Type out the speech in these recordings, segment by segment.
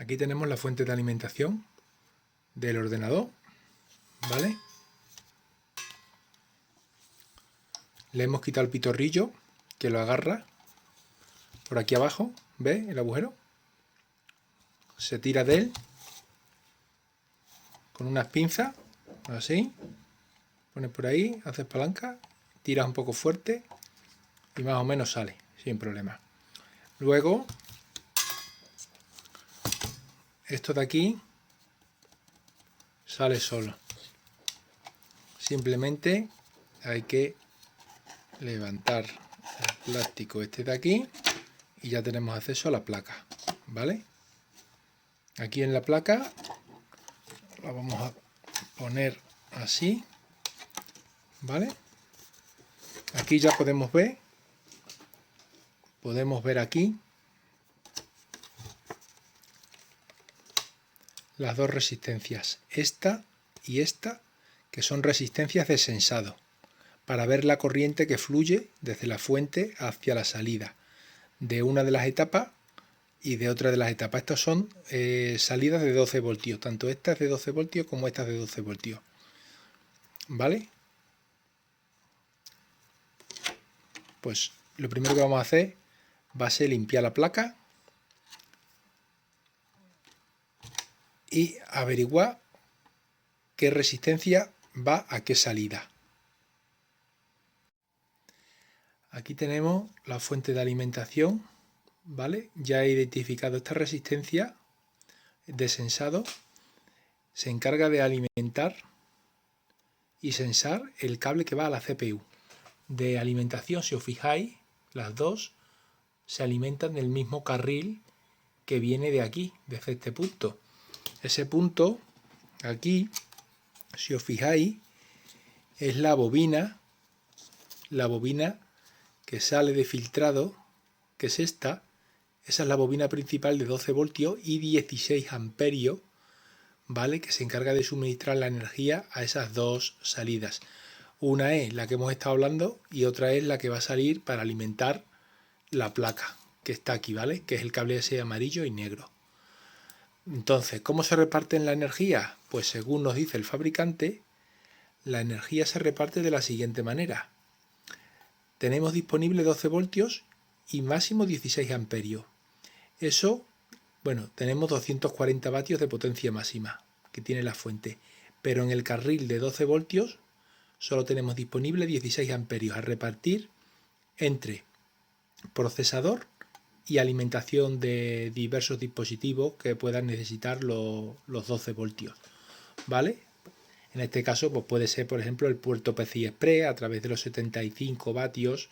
Aquí tenemos la fuente de alimentación del ordenador, ¿vale? Le hemos quitado el pitorrillo que lo agarra por aquí abajo, ¿ves el agujero? Se tira de él con unas pinzas, así, pones por ahí, haces palanca, tiras un poco fuerte y más o menos sale, sin problema. Luego, esto de aquí sale solo. Simplemente hay que levantar el plástico este de aquí y ya tenemos acceso a la placa, ¿vale? Aquí en la placa la vamos a poner así, ¿vale? Aquí ya podemos ver aquí las dos resistencias, esta y esta, que son resistencias de sensado, para ver la corriente que fluye desde la fuente hacia la salida de una de las etapas y de otra de las etapas. Estas son salidas de 12 voltios, tanto estas de 12 voltios como estas de 12 voltios, ¿vale? Pues lo primero que vamos a hacer va a ser limpiar la placa y averiguar qué resistencia va a qué salida. Aquí tenemos la fuente de alimentación, ¿vale? Ya he identificado esta resistencia de sensado. Se encarga de alimentar y sensar el cable que va a la CPU. De alimentación, si os fijáis, las dos se alimentan del mismo carril que viene de aquí, desde este punto. Ese punto, aquí, si os fijáis, es la bobina que sale de filtrado, que es esta. Esa es la bobina principal de 12 voltios y 16 amperios, ¿vale? Que se encarga de suministrar la energía a esas dos salidas. Una es la que hemos estado hablando y otra es la que va a salir para alimentar la placa, que está aquí, ¿vale? Que es el cable ese amarillo y negro. Entonces, ¿cómo se reparten la energía? Pues según nos dice el fabricante, la energía se reparte de la siguiente manera. Tenemos disponible 12 voltios y máximo 16 amperios. Eso, bueno, tenemos 240 vatios de potencia máxima que tiene la fuente, pero en el carril de 12 voltios solo tenemos disponible 16 amperios a repartir entre procesador y alimentación de diversos dispositivos que puedan necesitar los 12 voltios, ¿vale? En este caso pues puede ser, por ejemplo, el puerto PCI Express a través de los 75 vatios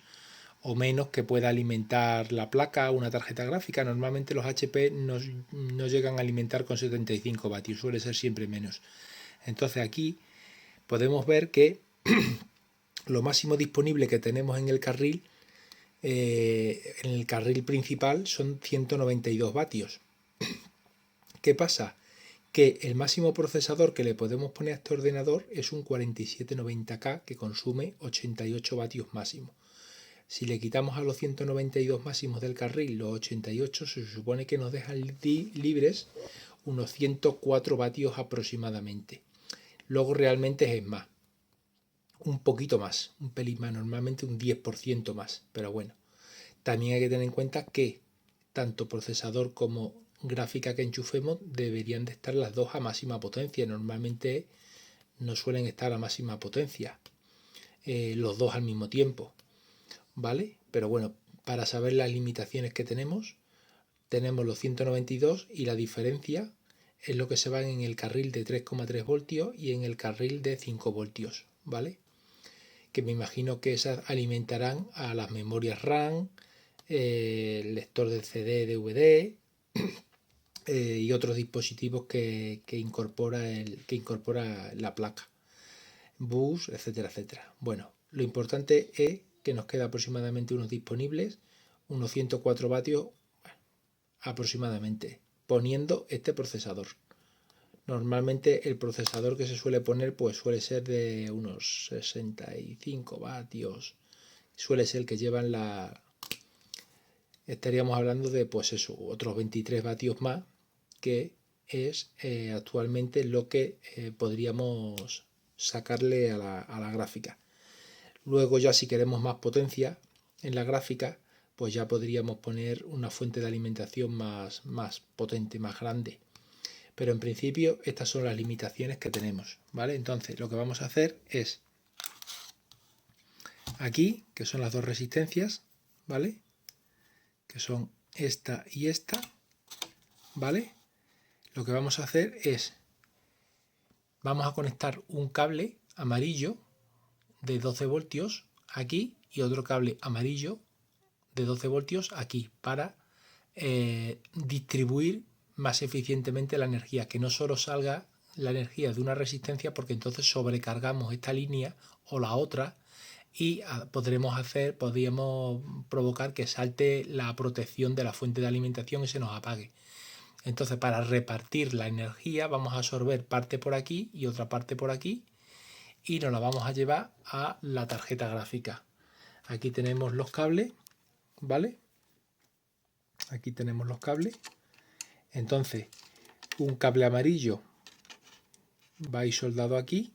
o menos que pueda alimentar la placa, una tarjeta gráfica. Normalmente los HP no llegan a alimentar con 75 vatios, suele ser siempre menos. Entonces aquí podemos ver que lo máximo disponible que tenemos en el carril principal son 192 vatios. ¿Qué pasa? Que el máximo procesador que le podemos poner a este ordenador es un 4790K que consume 88 vatios máximo. Si le quitamos a los 192 máximos del carril los 88, se supone que nos dejan libres unos 104 vatios aproximadamente. Luego realmente es más, un poquito más, un pelín más, normalmente un 10% más, pero bueno. También hay que tener en cuenta que tanto procesador como gráfica que enchufemos deberían de estar las dos a máxima potencia. Normalmente no suelen estar a máxima potencia los dos al mismo tiempo, ¿vale? Pero bueno, para saber las limitaciones que tenemos los 192 y la diferencia es lo que se va en el carril de 3,3 voltios y en el carril de 5 voltios, ¿vale? Que me imagino que esas alimentarán a las memorias RAM, el lector de CD, DVD y otros dispositivos que incorpora la placa, bus, etcétera, etcétera. Bueno, lo importante es que nos queda aproximadamente unos disponibles, unos 104 vatios aproximadamente, poniendo este procesador. Normalmente el procesador que se suele poner pues suele ser de unos 65 vatios, suele ser el que llevan estaríamos hablando de pues eso, otros 23 vatios más que es actualmente lo que podríamos sacarle a la gráfica. Luego ya si queremos más potencia en la gráfica, pues ya podríamos poner una fuente de alimentación más potente, más grande. Pero en principio estas son las limitaciones que tenemos, ¿vale? Entonces lo que vamos a hacer es aquí, que son las dos resistencias, ¿vale? Que son esta y esta, ¿vale? Lo que vamos a hacer es, vamos a conectar un cable amarillo de 12 voltios aquí y otro cable amarillo de 12 voltios aquí para distribuir más eficientemente la energía, que no solo salga la energía de una resistencia, porque entonces sobrecargamos esta línea o la otra y podríamos provocar que salte la protección de la fuente de alimentación y se nos apague. Entonces, para repartir la energía vamos a absorber parte por aquí y otra parte por aquí y nos la vamos a llevar a la tarjeta gráfica. Aquí tenemos los cables, ¿vale? Aquí tenemos los cables. Entonces, un cable amarillo va a ir soldado aquí,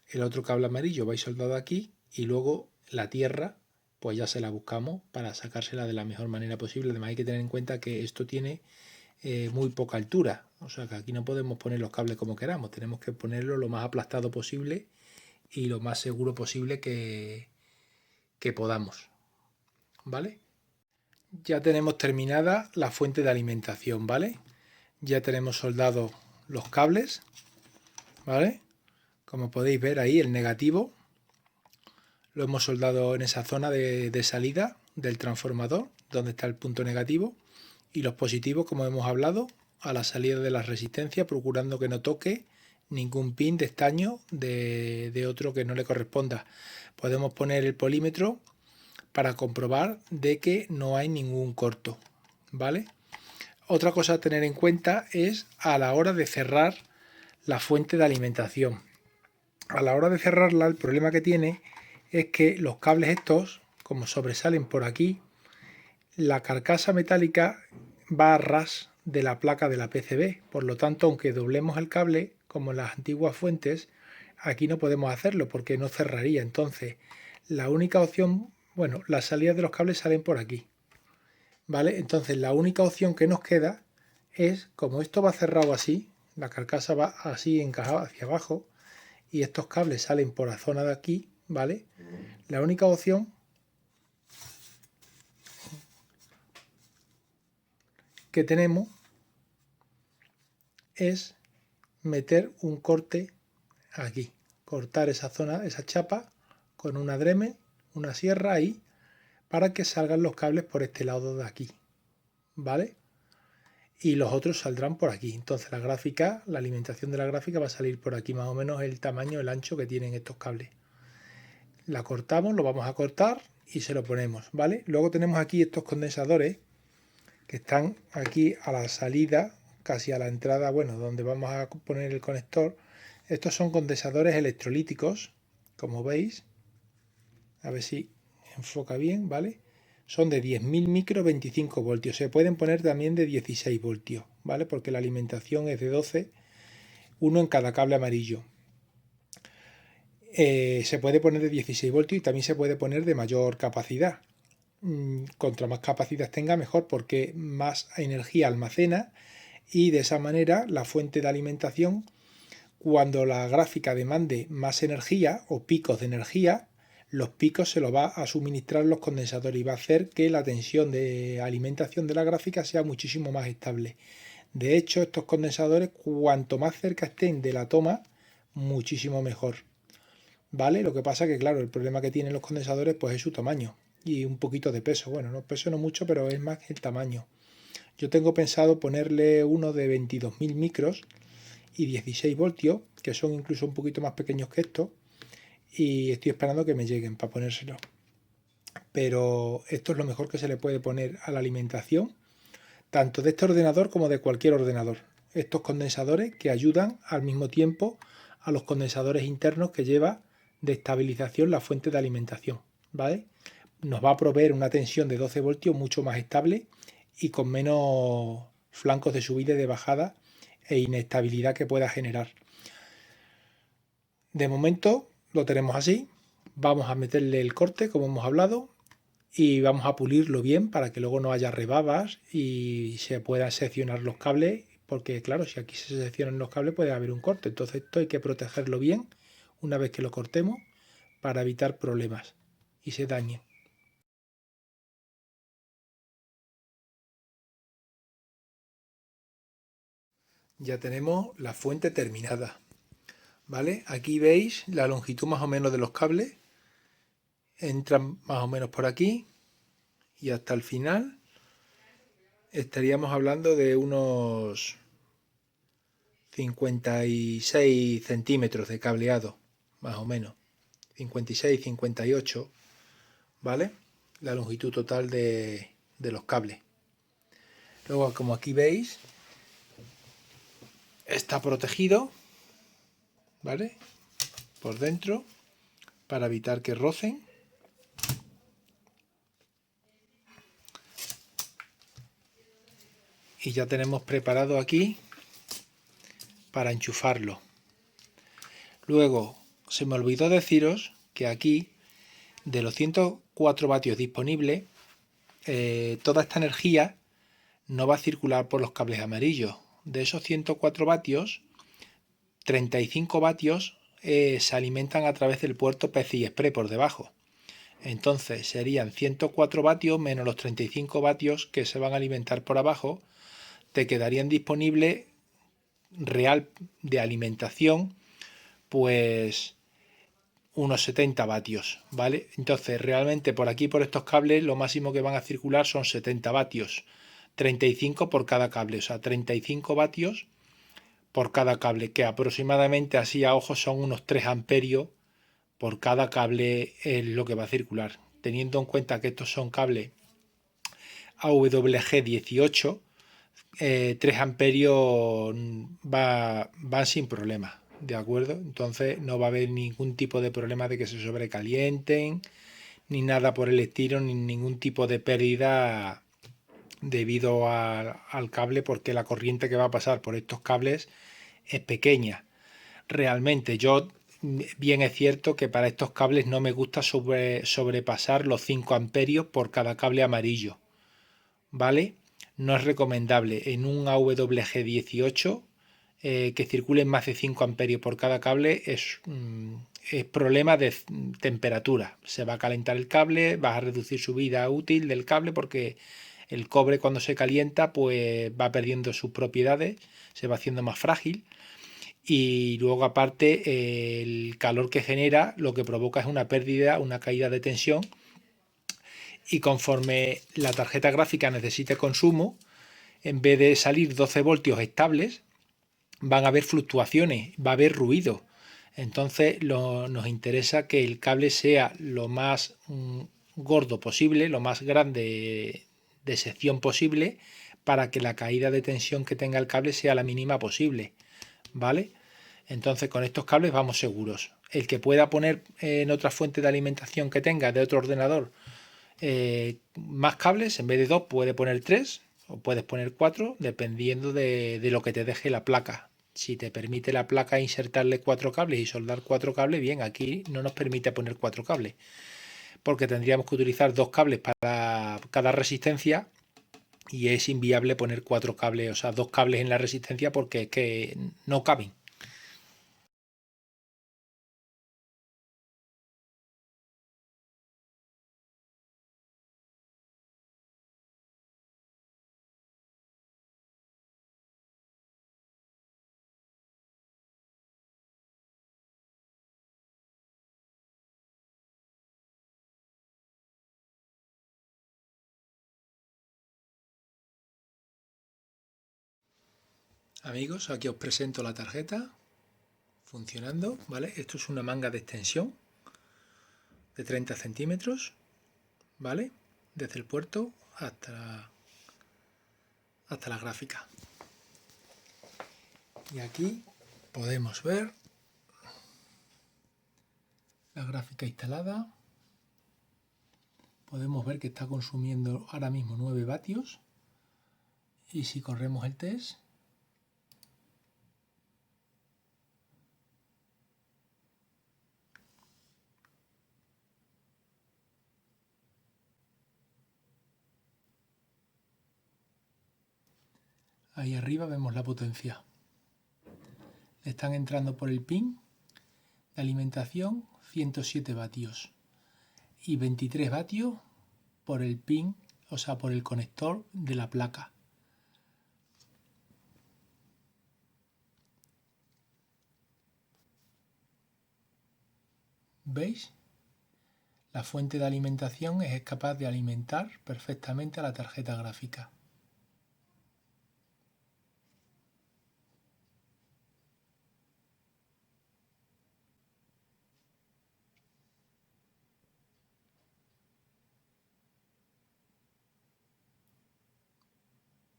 el otro cable amarillo va a ir soldado aquí y luego la tierra, pues ya se la buscamos para sacársela de la mejor manera posible. Además hay que tener en cuenta que esto tiene muy poca altura, o sea que aquí no podemos poner los cables como queramos, tenemos que ponerlo lo más aplastado posible y lo más seguro posible que podamos, ¿vale? Ya tenemos terminada la fuente de alimentación, ¿vale? Ya tenemos soldados los cables, ¿vale? Como podéis ver ahí el negativo lo hemos soldado en esa zona de salida del transformador, donde está el punto negativo, y los positivos, como hemos hablado, a la salida de la resistencia, procurando que no toque ningún pin de estaño de otro que no le corresponda. Podemos poner el polímetro para comprobar de que no hay ningún corto, ¿vale? Otra cosa a tener en cuenta es a la hora de cerrar la fuente de alimentación. A la hora de cerrarla, el problema que tiene es que los cables estos, como sobresalen por aquí, la carcasa metálica va a ras de la placa de la PCB. Por lo tanto, aunque doblemos el cable, como en las antiguas fuentes, aquí no podemos hacerlo porque no cerraría. Entonces, la única opción, bueno, las salidas de los cables salen por aquí, ¿vale? Entonces, la única opción que nos queda es, como esto va cerrado así, la carcasa va así encajada hacia abajo y estos cables salen por la zona de aquí, ¿vale? La única opción que tenemos es meter un corte aquí, cortar esa zona, esa chapa con una Dremel, una sierra ahí, para que salgan los cables por este lado de aquí, ¿vale? Y los otros saldrán por aquí. Entonces la gráfica, la alimentación de la gráfica va a salir por aquí, más o menos el tamaño, el ancho que tienen estos cables. La cortamos, lo vamos a cortar y se lo ponemos, ¿vale? Luego tenemos aquí estos condensadores que están aquí a la salida, casi a la entrada, bueno, donde vamos a poner el conector. Estos son condensadores electrolíticos, como veis. A ver si enfoca bien, ¿vale? Son de 10.000 micro 25 voltios. Se pueden poner también de 16 voltios, ¿vale? Porque la alimentación es de 12, uno en cada cable amarillo. Se puede poner de 16 voltios y también se puede poner de mayor capacidad. Contra más capacidad tenga, mejor, porque más energía almacena y de esa manera la fuente de alimentación, cuando la gráfica demande más energía o picos de energía, los picos se los va a suministrar los condensadores y va a hacer que la tensión de alimentación de la gráfica sea muchísimo más estable. De hecho, estos condensadores, cuanto más cerca estén de la toma, muchísimo mejor, ¿vale? Lo que pasa que, claro, el problema que tienen los condensadores pues es su tamaño y un poquito de peso. Bueno, no peso no mucho, pero es más el tamaño. Yo tengo pensado ponerle uno de 22.000 micros y 16 voltios, que son incluso un poquito más pequeños que estos, y estoy esperando que me lleguen para ponérselo. Pero esto es lo mejor que se le puede poner a la alimentación, tanto de este ordenador como de cualquier ordenador. Estos condensadores que ayudan al mismo tiempo a los condensadores internos que lleva de estabilización la fuente de alimentación, ¿vale? Nos va a proveer una tensión de 12 voltios mucho más estable y con menos flancos de subida y de bajada e inestabilidad que pueda generar. De momento lo tenemos así. Vamos a meterle el corte, como hemos hablado, y vamos a pulirlo bien para que luego no haya rebabas y se puedan seccionar los cables, porque claro, si aquí se seccionan los cables puede haber un corte. Entonces esto hay que protegerlo bien una vez que lo cortemos para evitar problemas y se dañe. Ya tenemos la fuente terminada, ¿vale? Aquí veis la longitud más o menos de los cables, entran más o menos por aquí y hasta el final estaríamos hablando de unos 56 centímetros de cableado, más o menos, 56, 58, ¿vale? La longitud total de los cables. Luego, como aquí veis, está protegido, ¿vale? Por dentro, para evitar que rocen. Y ya tenemos preparado aquí para enchufarlo. Luego, se me olvidó deciros que aquí, de los 104 vatios disponibles, toda esta energía no va a circular por los cables amarillos. De esos 104 vatios, 35 vatios se alimentan a través del puerto PCI Express por debajo. Entonces serían 104 vatios menos los 35 vatios que se van a alimentar por abajo. Te quedarían disponibles real de alimentación pues unos 70 vatios, ¿vale? Entonces realmente por aquí, por estos cables, lo máximo que van a circular son 70 vatios, 35 por cada cable, o sea, 35 vatios por cada cable, que aproximadamente así a ojo son unos 3 amperios por cada cable es lo que va a circular. Teniendo en cuenta que estos son cables AWG18, 3 amperios van sin problema, ¿de acuerdo? Entonces no va a haber ningún tipo de problema de que se sobrecalienten, ni nada por el estilo, ni ningún tipo de pérdida debido al cable, porque la corriente que va a pasar por estos cables es pequeña. Realmente yo, bien es cierto que para estos cables no me gusta sobrepasar los 5 amperios por cada cable amarillo, ¿vale? No es recomendable en un AWG18 que circulen más de 5 amperios por cada cable, es problema de temperatura. Se va a calentar el cable, va a reducir su vida útil del cable porque el cobre cuando se calienta pues va perdiendo sus propiedades, se va haciendo más frágil. Y luego aparte el calor que genera lo que provoca es una pérdida, una caída de tensión, y conforme la tarjeta gráfica necesite consumo, en vez de salir 12 voltios estables, van a haber fluctuaciones, va a haber ruido. Entonces nos interesa que el cable sea lo más gordo posible, lo más grande de sección posible, para que la caída de tensión que tenga el cable sea la mínima posible, ¿vale? Entonces con estos cables vamos seguros. El que pueda poner en otra fuente de alimentación que tenga de otro ordenador más cables, en vez de 2 puede poner 3 o puedes poner 4 dependiendo de lo que te deje la placa. Si te permite la placa insertarle 4 cables y soldar 4 cables, bien, aquí no nos permite poner 4 cables, porque tendríamos que utilizar 2 cables para cada resistencia y es inviable poner 4 cables, o sea, 2 cables en la resistencia, porque es que no caben. Amigos, aquí os presento la tarjeta funcionando, ¿vale? Esto es una manga de extensión de 30 centímetros, ¿vale? Desde el puerto hasta la gráfica. Y aquí podemos ver la gráfica instalada. Podemos ver que está consumiendo ahora mismo 9 vatios Y si corremos el test, ahí arriba vemos la potencia. Le están entrando por el pin de alimentación 107 vatios y 23 vatios por el pin, o sea, por el conector de la placa. ¿Veis? La fuente de alimentación es capaz de alimentar perfectamente a la tarjeta gráfica.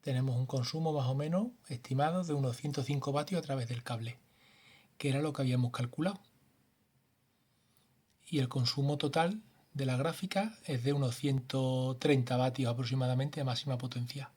Tenemos un consumo más o menos estimado de unos 105 vatios a través del cable, que era lo que habíamos calculado. Y el consumo total de la gráfica es de unos 130 vatios aproximadamente de máxima potencia.